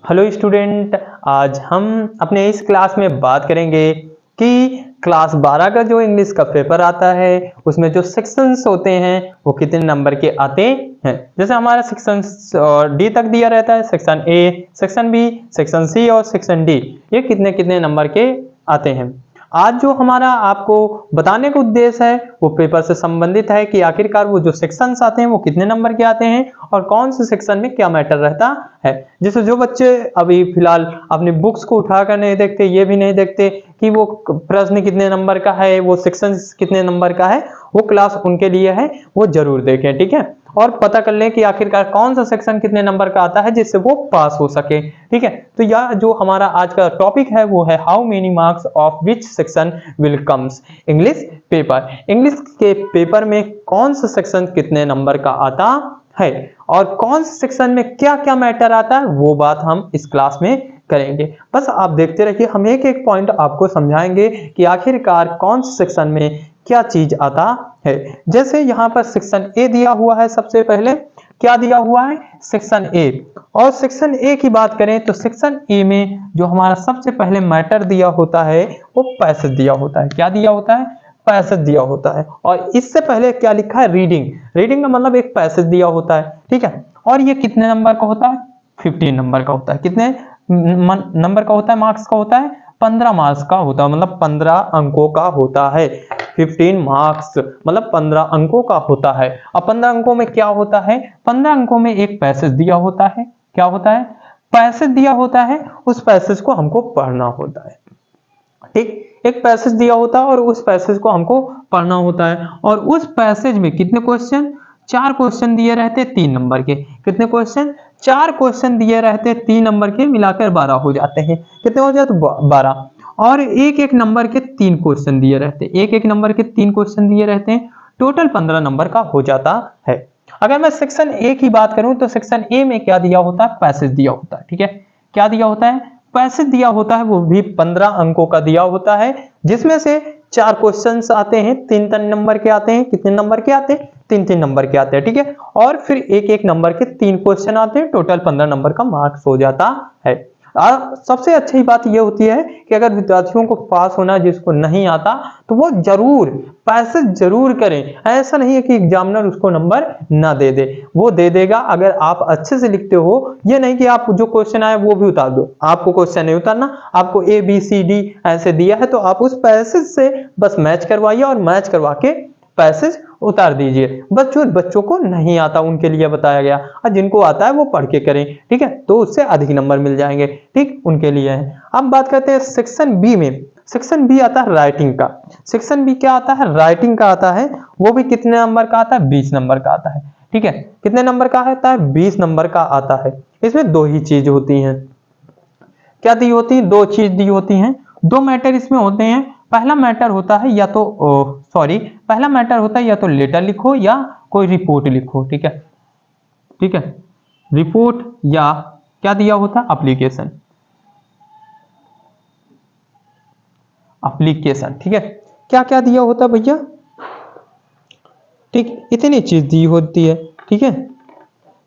Hello student, आज हम अपने इस क्लास में बात करेंगे कि क्लास 12 का जो इंग्लिश का पेपर आता है उसमें जो सेक्शंस होते हैं वो कितने नंबर के आते हैं। जैसे हमारा सेक्शन डी तक दिया रहता है, section A, section B, section C और सेक्शन डी, ये कितने कितने नंबर के आते हैं। आज जो हमारा आपको बताने का उद्देश्य है वो पेपर से संबंधित है कि आखिरकार वो जो सेक्शंस आते हैं वो कितने नंबर के आते हैं और कौन से सेक्शन में क्या मैटर रहता है। जैसे जो बच्चे अभी फिलहाल अपनी बुक्स को उठाकर नहीं देखते, ये भी नहीं देखते कि वो प्रश्न कितने नंबर का है, वो सेक्शन कितने नंबर का है, वो क्लास उनके लिए है, वो जरूर देखें, ठीक है। और पता कर लें कि आखिरकार कौन सा सेक्शन कितने नंबर का आता है जिससे वो पास हो सके, ठीक है। तो यह जो हमारा आज का टॉपिक है वो है how many marks of which section will comes English paper. English के पेपर में कौन सा सेक्शन कितने नंबर का आता है और कौन से सेक्शन में क्या क्या मैटर आता है वो बात हम इस क्लास में करेंगे। बस आप देखते रहिए, हम एक एक पॉइंट आपको समझाएंगे कि आखिरकार कौन से सेक्शन में क्या चीज आता है। जैसे यहाँ पर सेक्शन ए दिया हुआ है, सबसे पहले क्या दिया हुआ है, सेक्शन ए। और सेक्शन ए की बात करें तो सेक्शन ए में जो हमारा सबसे पहले मैटर दिया होता है वो पैसेज दिया होता है। क्या दिया होता है, पैसेज दिया होता है। और इससे पहले क्या लिखा है, रीडिंग। रीडिंग का मतलब एक पैसेज दिया होता है, ठीक है। और ये कितने नंबर का होता है, 15 नंबर का होता है। कितने नंबर का होता है, मार्क्स का होता है, 15 मार्क्स का होता है, मतलब 15 अंकों का होता है। 15 मार्क्स मतलब 15 अंकों का होता है। अब 15 अंकों में क्या होता है, 15 अंकों में एक पैसेज दिया होता है। क्या होता है, पैसेज दिया होता है, उस पैसेज को हमको पढ़ना होता है, ठीक। एक पैसेज दिया होता है और उस पैसेज को हमको पढ़ना होता है। और उस पैसेज में कितने क्वेश्चन, 4 क्वेश्चन दिए रहते हैं 3 नंबर के। कितने क्वेश्चन, 4 क्वेश्चन दिए रहते हैं 3 नंबर के, मिलाकर 12 हो जाते हैं। कितने हो जाते, 12। और एक एक नंबर के 3 क्वेश्चन दिए रहते हैं, एक एक नंबर के 3 क्वेश्चन दिए रहते हैं, टोटल 15 नंबर का हो जाता है। अगर मैं सेक्शन ए की बात करूं तो सेक्शन ए में क्या दिया होता है, पैसेज दिया होता है, ठीक है। क्या दिया होता है, पैसेज दिया होता है, वो भी 15 अंकों का दिया होता है, जिसमें से 4 क्वेश्चंस आते हैं, 3 नंबर के आते हैं। कितने नंबर के आते हैं, 3 नंबर के आते हैं, ठीक है। और फिर एक एक नंबर के 3 क्वेश्चन आते हैं, टोटल 15 नंबर का मार्क्स हो जाता है। सबसे अच्छी बात यह होती है कि अगर विद्यार्थियों को पास होना, जिसको नहीं आता तो वो जरूर पैसेज जरूर करें। ऐसा नहीं है कि एग्जामिनर उसको नंबर ना दे दे, वो दे देगा अगर आप अच्छे से लिखते हो। ये नहीं कि आप जो क्वेश्चन आए वो भी उतार दो, आपको क्वेश्चन नहीं उतारना, आपको ए बी सी डी ऐसे दिया है तो आप उस पैसेज से बस मैच करवाइए और मैच करवा के पैसेज उतार दीजिए। बस जो बच्चों को नहीं आता उनके लिए बताया गया, और जिनको आता है वो पढ़ के करें, ठीक है, तो उससे अधिक नंबर मिल जाएंगे, ठीक, उनके लिए है। अब बात करते हैं सेक्शन बी में। सेक्शन बी आता है राइटिंग का। सेक्शन बी क्या आता है, राइटिंग का आता है। वो भी कितने नंबर का आता है, 20 नंबर का आता है, ठीक है। कितने नंबर का आता है, 20 नंबर का आता है। इसमें 2 ही चीज होती हैं। क्या दी होती है, 2 चीज दी होती हैं, 2 मैटर इसमें होते हैं। पहला मैटर होता है या तो पहला मैटर होता है या तो लेटर लिखो या कोई रिपोर्ट लिखो, ठीक है, ठीक है। रिपोर्ट या क्या दिया होता है, एप्लीकेशन, एप्लीकेशन, ठीक है। क्या क्या दिया होता है भैया, ठीक, इतनी चीज दी होती है, ठीक है।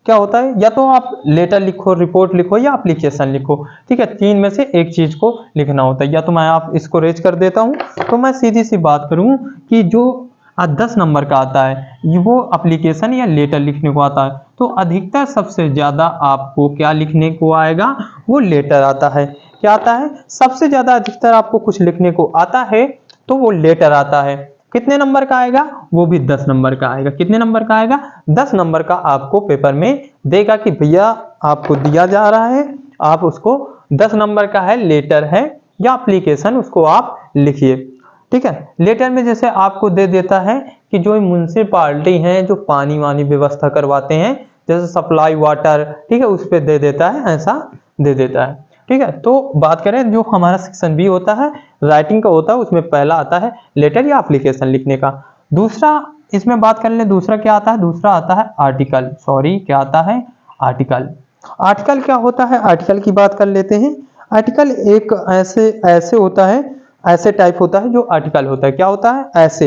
क्या होता है, या तो आप लेटर लिखो, रिपोर्ट लिखो या एप्लीकेशन लिखो, ठीक है। 3 में से एक चीज को लिखना होता है। या तो मैं आप इसको रेज कर देता हूं, तो मैं सीधी सी बात करूं कि जो 10 नंबर का आता है वो एप्लीकेशन या लेटर लिखने को आता है, तो अधिकतर सबसे ज्यादा आपको क्या लिखने को आएगा, वो लेटर आता है। क्या आता है, सबसे ज्यादा अधिकतर आपको कुछ लिखने को आता है तो वो लेटर आता है। कितने नंबर का आएगा, वो भी 10 नंबर का आएगा। कितने नंबर का आएगा, 10 नंबर का आपको पेपर में देगा कि भैया आपको दिया जा रहा है, आप उसको 10 नंबर का है, लेटर है या एप्लीकेशन, उसको आप लिखिए, ठीक है। लेटर में जैसे आपको दे देता है कि जो म्युनिसिपैलिटी है जो पानी वानी व्यवस्था करवाते हैं, जैसे सप्लाई वाटर, ठीक है, उस पर दे देता है, ऐसा दे देता है, ठीक है। तो बात करें जो हमारा सेक्शन बी होता है, राइटिंग का होता है, उसमें पहला आता है लेटर या एप्लीकेशन लिखने का। दूसरा इसमें बात कर ले, दूसरा क्या आता है, दूसरा आता है आर्टिकल। क्या आता है, आर्टिकल। आर्टिकल क्या होता है, आर्टिकल की बात कर लेते हैं। आर्टिकल एक ऐसे होता है, ऐसे टाइप होता है जो आर्टिकल होता है। क्या होता है, ऐसे।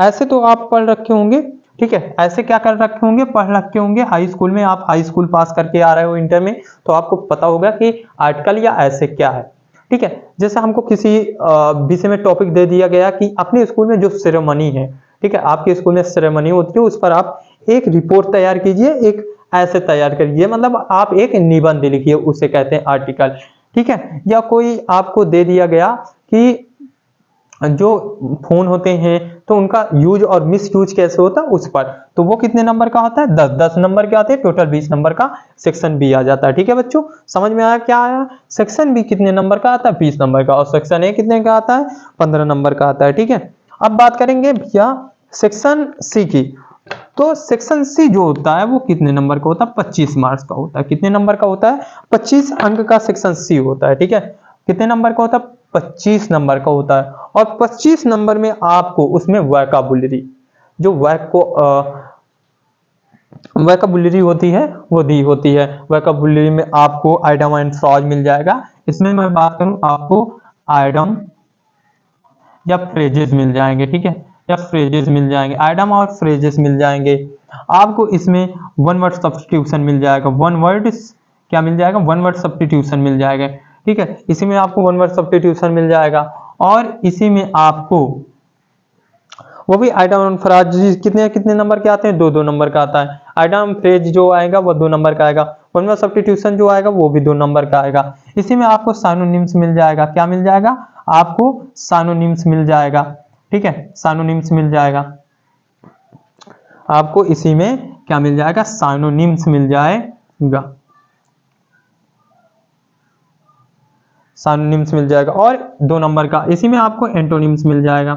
ऐसे तो आप पढ़ रखे होंगे, ठीक है, ऐसे क्या कर रखे होंगे, पढ़ रखे होंगे हाई स्कूल में, आप हाई स्कूल पास करके आ रहे हो इंटर में, तो आपको पता होगा कि आर्टिकल या ऐसे क्या है। ठीक है, जैसे हमको किसी विषय में टॉपिक दे दिया गया कि अपने स्कूल में जो सेरेमनी है, ठीक है, आपके स्कूल में सेरेमनी होती है, उस पर आप एक रिपोर्ट तैयार कीजिए, एक ऐसे तैयार करिए, मतलब आप एक निबंध लिखिए, उसे कहते हैं आर्टिकल। ठीक है, या कोई आपको दे दिया गया कि जो फोन होते हैं तो उनका यूज और मिस यूज कैसे होता है उस पर, तो वो कितने नंबर का होता है, 10 नंबर के आते हैं, टोटल 20 नंबर का सेक्शन बी आ जाता है। ठीक है बच्चों, समझ में आया क्या आया, सेक्शन बी कितने नंबर का आता है, 20 नंबर का, और सेक्शन ए कितने का आता है, 15 नंबर का आता है। ठीक है, अब बात करेंगे भैया सेक्शन सी की, तो सेक्शन सी जो होता है वो कितने नंबर का होता है, 25 मार्क्स का होता है। कितने नंबर का होता है, 25 अंक का सेक्शन सी होता है। ठीक है, कितने नंबर का होता है, 25 नंबर का होता है, और 25 नंबर में आपको उसमें वोकैबुलरी, जो वोकैबुलरी होती है वो दी होती है। वोकैबुलरी में आपको आइटम एंड फ्रेज मिल जाएगा। इसमें मैं बात करूं, आपको आइटम या फ्रेजेस मिल जाएंगे। ठीक है, या फ्रेजेस मिल जाएंगे, आइटम और फ्रेजेस मिल जाएंगे। आपको इसमें वन वर्ड सब्स्टिट्यूशन मिल जाएगा, वन वर्ड क्या मिल जाएगा, वन वर्ड सब्स्टिट्यूशन मिल जाएगा। ठीक है, इसी में आपको वन वर्ड सब्स्टिट्यूशन मिल जाएगा, और इसी में आपको वो भी आइटम और फ्रेज कितने कितने नंबर के आते हैं, 2 नंबर का आता है। आइटम फ्रेज जो आएगा वो 2 नंबर का आएगा, वन वर्ड सब्स्टिट्यूशन जो आएगा वो भी 2 नंबर का आएगा। इसी में आपको साइनोनिम्स मिल जाएगा, क्या मिल जाएगा, आपको साइनोनिम्स मिल जाएगा। ठीक है, साइनोनिम्स मिल जाएगा आपको, इसी में क्या मिल जाएगा, साइनोनिम्स मिल जाएगा, साइनोनिम्स मिल जाएगा। और 2 नंबर का इसी में आपको एंटोनिम्स मिल जाएगा।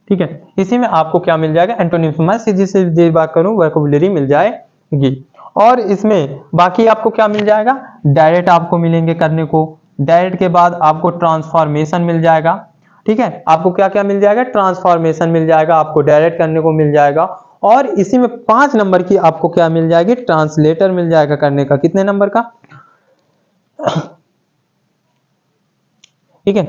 ठीक है, इसी में आपको क्या मिल जाएगा, एंटोनिम्स। मैं सीधी सीधी बात करूं, वोकैबुलरी मिल जाएगी। और इसमें बाकी आपको क्या मिल जाएगा, डायरेक्ट आपको मिलेंगे करने को, डायरेक्ट के बाद आपको ट्रांसफॉर्मेशन मिल जाएगा। ठीक है, आपको क्या क्या मिल जाएगा, ट्रांसफॉर्मेशन मिल जाएगा, आपको डायरेक्ट करने को मिल जाएगा। और इसी में 5 नंबर की आपको क्या मिल जाएगी, ट्रांसलेटर मिल जाएगा करने का, कितने नंबर का, ठीक है,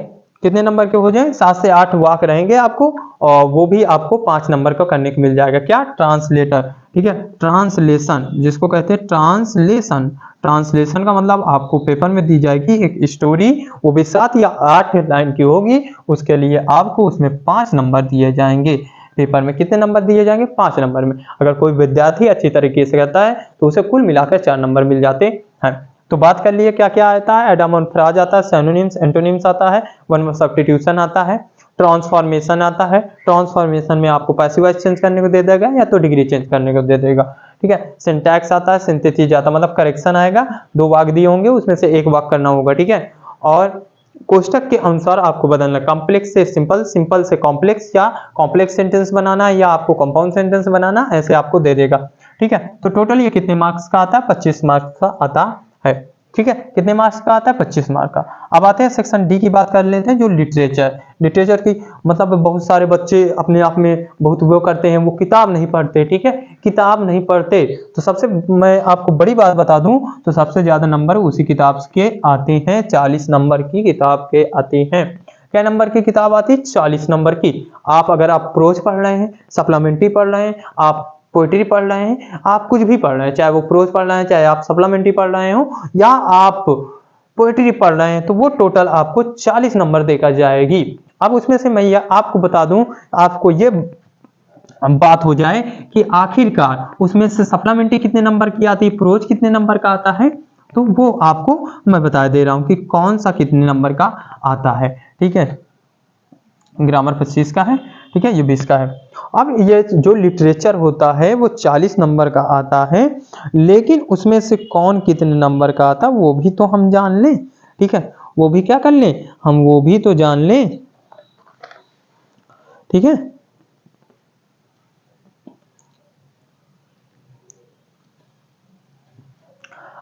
कितने नंबर के हो जाए, 7 से 8 वाक रहेंगे आपको, और वो भी आपको 5 नंबर का करने को मिल जाएगा। क्या, ट्रांसलेटर। ठीक है, ट्रांसलेशन जिसको कहते हैं ट्रांसलेशन, ट्रांसलेशन का मतलब आपको पेपर में दी जाएगी एक स्टोरी, वो भी 7 या 8 लाइन की होगी, उसके लिए आपको उसमें 5 नंबर दिए जाएंगे। पेपर में कितने नंबर दिए जाएंगे, 5 नंबर में। अगर कोई विद्यार्थी अच्छी तरीके से करता है तो उसे कुल मिलाकर 4 नंबर मिल जाते हैं। तो बात कर लिए क्या क्या आता है, आइटम और फ्रेज आता है, सिनोनिम्स एंटोनिम्स आता है, वन वर्ड सब्स्टिट्यूशन आता है, ट्रांसफॉर्मेशन आता है। ट्रांसफॉर्मेशन में आपको पैसिव वॉइस चेंज करने को दे देगा या तो डिग्री चेंज करने को दे देगा। ठीक है, सिंटैक्स आता है, सिंथेसिस आता है, मतलब करेक्शन आएगा, 2 वाक्य दिए होंगे उसमें से 1 वाक्य करना होगा। ठीक है, और कोष्टक के अनुसार आपको बदलना, कॉम्प्लेक्स से सिंपल, सिंपल से कॉम्प्लेक्स, या कॉम्प्लेक्स सेंटेंस बनाना या आपको कंपाउंड सेंटेंस बनाना, ऐसे आपको दे देगा। ठीक है, तो टोटल ये कितने मार्क्स का आता है, 25 मार्क्स का आता है। ठीक है, कितने मार्क्स का आता है, 25 मार्क का। अब आते हैं सेक्शन डी की बात कर लेते हैं, जो लिटरेचर, लिटरेचर की मतलब बहुत सारे बच्चे अपने आप में बहुत वो करते हैं, वो किताब नहीं पढ़ते। ठीक है, किताब नहीं पढ़ते, तो सबसे मैं आपको बड़ी बात बता दूं, तो सबसे ज्यादा नंबर उसी किताब के आते हैं, 40 नंबर की किताब के आते हैं। क्या नंबर की किताब आती है, 40 नंबर की। आप अगर आप प्रोज पढ़ रहे हैं, सप्लीमेंट्री पढ़ रहे हैं, आप पोएट्री पढ़ रहे हैं, आप कुछ भी पढ़ रहे हैं, चाहे वो प्रोज पढ़ रहे हैं, चाहे आप सप्लीमेंट्री पढ़ रहे हो, या आप पोएट्री पढ़ रहे हैं, तो वो टोटल आपको 40 नंबर देकर जाएगी। अब उसमें से मैं आपको बता दूं, आपको ये बात हो जाए कि आखिरकार उसमें से सप्लीमेंट्री कितने नंबर की आती है, प्रोज कितने नंबर का आता है, तो वो आपको मैं बता दे रहा हूं कि कौन सा कितने नंबर का आता है। ठीक है, ग्रामर 25 का है, ठीक है, ये 20 का है। अब ये जो लिटरेचर होता है वो 40 नंबर का आता है, लेकिन उसमें से कौन कितने नंबर का आता है वो भी तो हम जान लें। ठीक है, वो भी क्या कर लें, हम वो भी तो जान लें। ठीक है,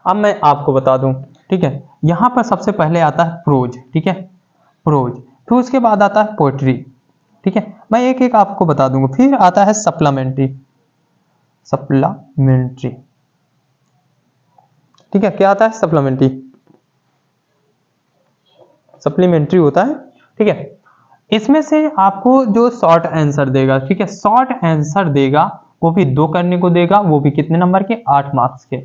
अब मैं आपको बता दूं। ठीक है, यहां पर सबसे पहले आता है प्रोज। ठीक है, प्रोज, फिर उसके बाद आता है पोएट्री। ठीक है, मैं एक एक आपको बता दूंगा। फिर आता है सप्लीमेंट्री, सप्लीमेंट्री। ठीक है, क्या आता है, सप्लीमेंट्री, सप्लीमेंट्री होता है। ठीक है, इसमें से आपको जो शॉर्ट आंसर देगा, ठीक है, शॉर्ट आंसर देगा वो भी 2 करने को देगा, वो भी कितने नंबर के, 8 मार्क्स के।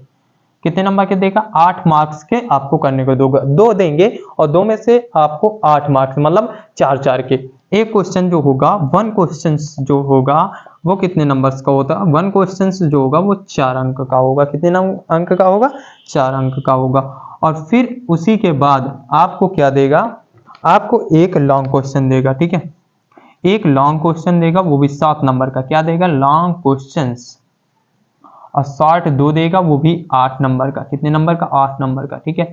कितने नंबर के देगा, 8 मार्क्स के आपको करने को दोगा, 2 देंगे और 2 में से आपको 8 मार्क्स मतलब 4 के। एक क्वेश्चन जो होगा, 1 क्वेश्चन जो होगा वो कितने नंबर्स का होता है, 1 क्वेश्चन जो होगा वो 4 अंक का होगा। कितने अंक का होगा, 4 अंक का होगा। और फिर उसी के बाद आपको क्या देगा, आपको एक लॉन्ग क्वेश्चन देगा, ठीक है, एक लॉन्ग क्वेश्चन देगा, वो भी 7 नंबर का। क्या देगा, लॉन्ग क्वेश्चंस। और शॉर्ट 2 देगा, वो भी 8 नंबर का। कितने नंबर का, 8 नंबर का, ठीक है।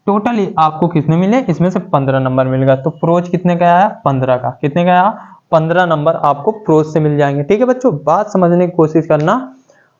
टोटली आपको कितने मिले, इसमें से 15 नंबर मिलेगा। तो प्रोज कितने का आया, 15 का। कितने का आया, 15 नंबर आपको प्रोज से मिल जाएंगे, ठीक है बच्चों। बात समझने की कोशिश करना,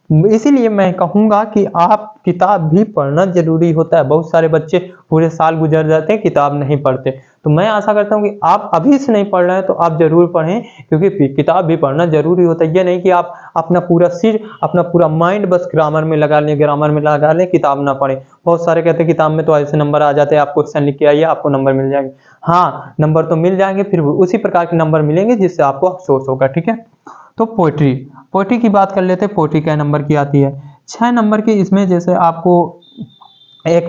इसीलिए मैं कहूंगा कि आप किताब भी पढ़ना जरूरी होता है। बहुत सारे बच्चे पूरे साल गुजर जाते हैं, किताब नहीं पढ़ते। तो मैं आशा करता हूं कि आप अभी से नहीं पढ़ रहे हैं तो आप जरूर पढ़ें, क्योंकि किताब भी पढ़ना जरूरी होता है। ये नहीं कि आप अपना पूरा सिर, अपना पूरा माइंड बस ग्रामर में लगा लें, ग्रामर में लगा लें, किताब ना पढ़ें। बहुत सारे कहते हैं किताब में तो ऐसे नंबर आ जाते हैं, आप क्वेश्चन लिख के आइए आपको नंबर मिल जाएंगे। हाँ, नंबर तो मिल जाएंगे, फिर उसी प्रकार के नंबर मिलेंगे जिससे आपको अफसोस होगा, ठीक है। तो पोएट्री की बात कर लेते हैं। पोएट्री क्या नंबर की आती है, 6 नंबर की। इसमें जैसे आपको एक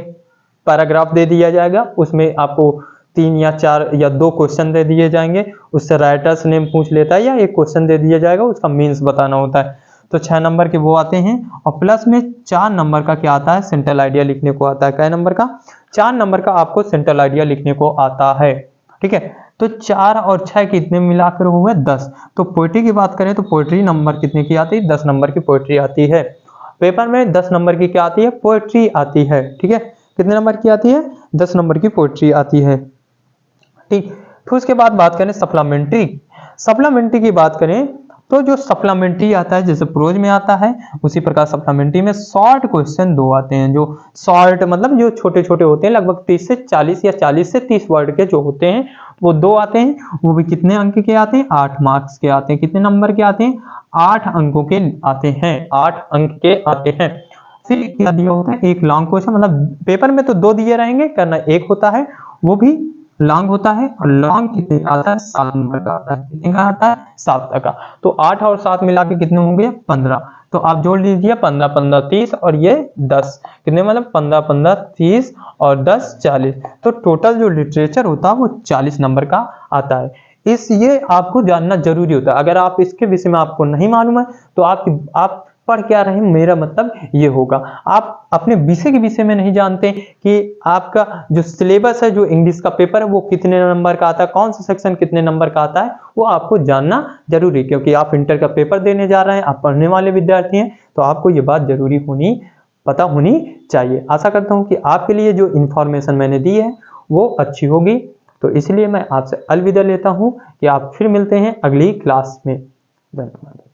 पैराग्राफ दे दिया जाएगा, उसमें आपको 3 या 4 या 2 क्वेश्चन दे दिए जाएंगे, उससे राइटर्स नेम पूछ लेता है, या एक क्वेश्चन दे दिया जाएगा, उसका मीन्स बताना होता है। तो 6 नंबर के वो आते हैं। और प्लस में 4 नंबर का क्या आता है, सेंट्रल आइडिया लिखने को आता है। क्या नंबर का, 4 नंबर का आपको सेंट्रल आइडिया लिखने को आता है, ठीक है। तो 4 और 6 कितने मिलाकर हुए, 10। तो पोएट्री की बात करें तो पोएट्री नंबर कितने की आती है, 10 नंबर की पोएट्री आती है। पेपर में 10 नंबर की क्या आती है, पोएट्री आती है, ठीक है। कितने नंबर की आती है, 10 नंबर की पोएट्री आती है, ठीक। फिर उसके बाद बात करें सप्लीमेंट्री की बात करें तो जो सप्लीमेंट्री आता है, जैसे प्रोज में आता है उसी प्रकार सप्लीमेंट्री में शॉर्ट क्वेश्चन 2 आते हैं। जो शॉर्ट मतलब जो छोटे छोटे होते हैं, लगभग 30 से 40 या 40 से 30 वर्ड के जो होते हैं, वो 2 आते हैं। वो भी कितने अंक के आते हैं, 8 मार्क्स के आते हैं। कितने नंबर के आते हैं, 8 अंकों के आते हैं, 8 अंक के आते हैं। फिर क्या दिया होता है, एक लॉन्ग क्वेश्चन, मतलब पेपर में तो 2 दिए रहेंगे, करना एक होता है, वो भी लॉन्ग होता है। और लॉन्ग कितने का आता है, 7 नंबर का आता है। कितने का आता है, 7 का। तो 8 और 7 मिला के कितने होंगे, 15। तो आप जोड़ लीजिए, 15 15 30 और ये 10, कितने मतलब 15 15 30 और 10 40। तो टोटल जो लिटरेचर होता है वो 40 नंबर का आता है। ये आपको जानना जरूरी होता है। अगर आप इसके विषय में आपको नहीं मालूम है तो आप पढ़ क्या रहे, मेरा मतलब ये होगा आप अपने विषय के विषय में नहीं जानते कि आपका जो सिलेबस है, जो इंग्लिश का पेपर है, वो कितने नंबर का आता है, कौन सा सेक्शन कितने नंबर का आता है, वो आपको जानना जरूरी, क्योंकि आप इंटर का पेपर देने जा रहे हैं, आप पढ़ने वाले विद्यार्थी हैं, तो आपको ये बात जरूरी पता होनी चाहिए। आशा करता हूँ कि आपके लिए जो इंफॉर्मेशन मैंने दी है वो अच्छी होगी। तो इसलिए मैं आपसे अलविदा लेता हूँ कि आप फिर मिलते हैं अगली क्लास में। धन्यवाद।